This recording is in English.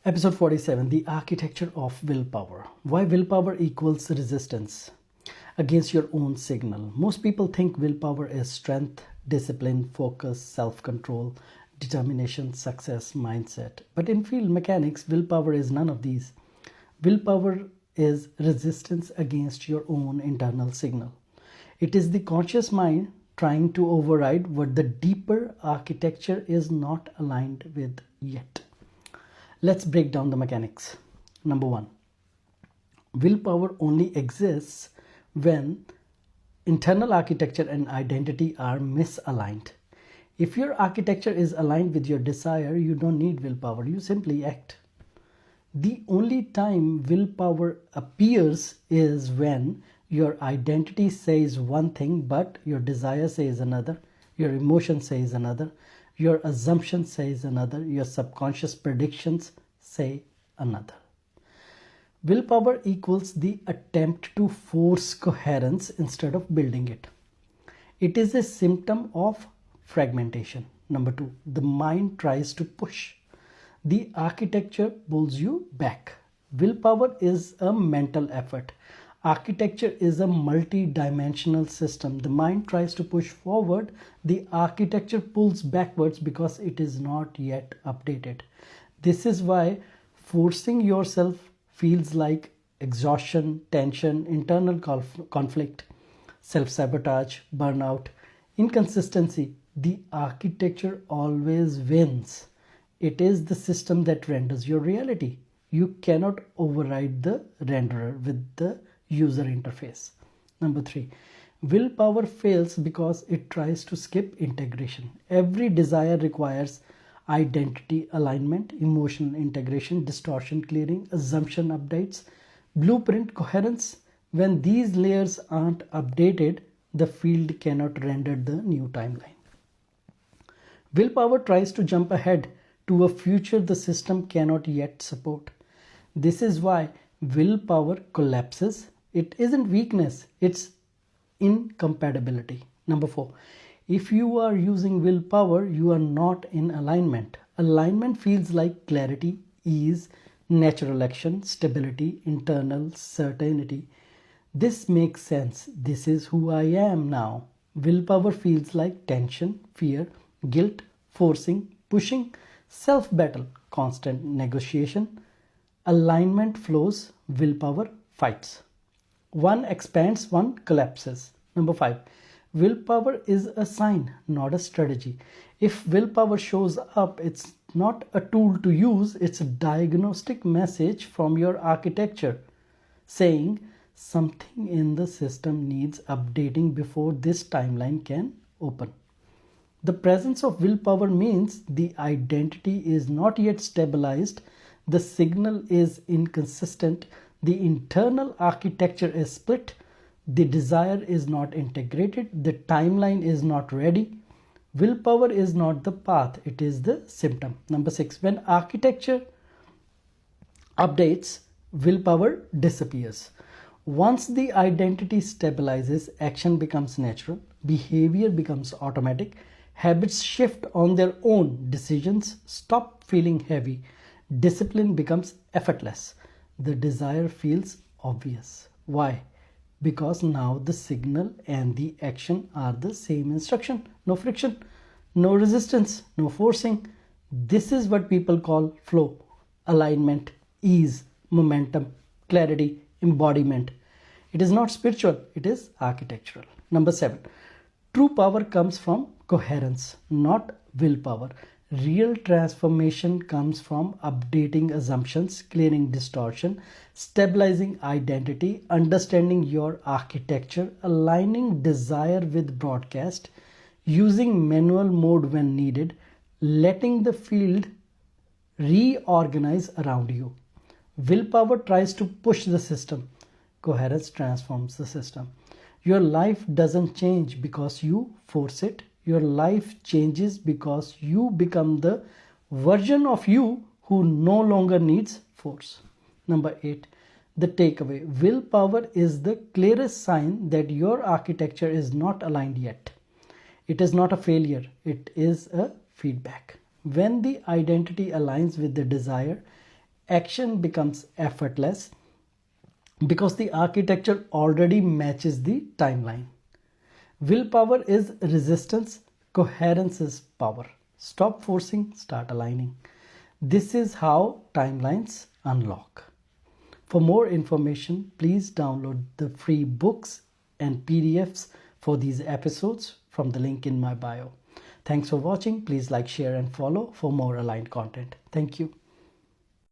Episode 47, The Architecture of Willpower. Why willpower equals resistance against your own signal. Most people think willpower is strength, discipline, focus, self-control, determination, success, mindset. But in field mechanics, willpower is none of these. Willpower is resistance against your own internal signal. It is the conscious mind trying to override what the deeper architecture is not aligned with yet. Let's break down the mechanics. Number one, willpower only exists when internal architecture and identity are misaligned. If your architecture is aligned with your desire, you don't need willpower, you simply act. The only time willpower appears is when your identity says one thing but your desire says another, your emotion says another, your assumption says another, your subconscious predictions say another. Willpower equals the attempt to force coherence instead of building it. It is a symptom of fragmentation. Number two, the mind tries to push. The architecture pulls you back. Willpower is a mental effort. Architecture is a multi-dimensional system. The mind tries to push forward. The architecture pulls backwards because it is not yet updated. This is why forcing yourself feels like exhaustion, tension, internal conflict, self-sabotage, burnout, inconsistency. The architecture always wins. It is the system that renders your reality. You cannot override the renderer with the user interface. Number three, willpower fails because it tries to skip integration. Every desire requires identity alignment, emotional integration, distortion clearing, assumption updates, blueprint coherence. When these layers aren't updated, the field cannot render the new timeline. Willpower tries to jump ahead to a future the system cannot yet support. This is why willpower collapses. It isn't weakness, it's incompatibility. Number four, if you are using willpower, you are not in alignment. Alignment feels like clarity, ease, natural action, stability, internal certainty. This makes sense. This is who I am now. Willpower feels like tension, fear, guilt, forcing, pushing, self-battle, constant negotiation. Alignment flows, willpower fights. One expands, one collapses. Number five, willpower is a sign, not a strategy. If willpower shows up, it's not a tool to use, it's a diagnostic message from your architecture saying something in the system needs updating before this timeline can open. The presence of willpower means the identity is not yet stabilized, the signal is inconsistent, the internal architecture is split, the desire is not integrated, the timeline is not ready. Willpower is not the path, it is the symptom. Number six, when architecture updates, willpower disappears. Once the identity stabilizes, action becomes natural, behavior becomes automatic, habits shift on their own, decisions stop feeling heavy, discipline becomes effortless. The desire feels obvious. Why? Because now the signal and the action are the same instruction. No friction, no resistance, no forcing. This is what people call flow, alignment, ease, momentum, clarity, embodiment. It is not spiritual, it is architectural. Number seven, true power comes from coherence, not willpower. Real transformation comes from updating assumptions, clearing distortion, stabilizing identity, understanding your architecture, aligning desire with broadcast, using manual mode when needed, letting the field reorganize around you. Willpower tries to push the system. Coherence transforms the system. Your life doesn't change because you force it. Your life changes because you become the version of you who no longer needs force. Number eight, the takeaway. Willpower is the clearest sign that your architecture is not aligned yet. It is not a failure, it is a feedback. When the identity aligns with the desire, Action becomes effortless because the architecture already matches the timeline. Willpower is resistance, coherence is power. Stop forcing, start aligning. This is how timelines unlock. For more information, please download the free books and PDFs for these episodes from the link in my bio. Thanks for watching. Please like, share, and follow for more aligned content. Thank you.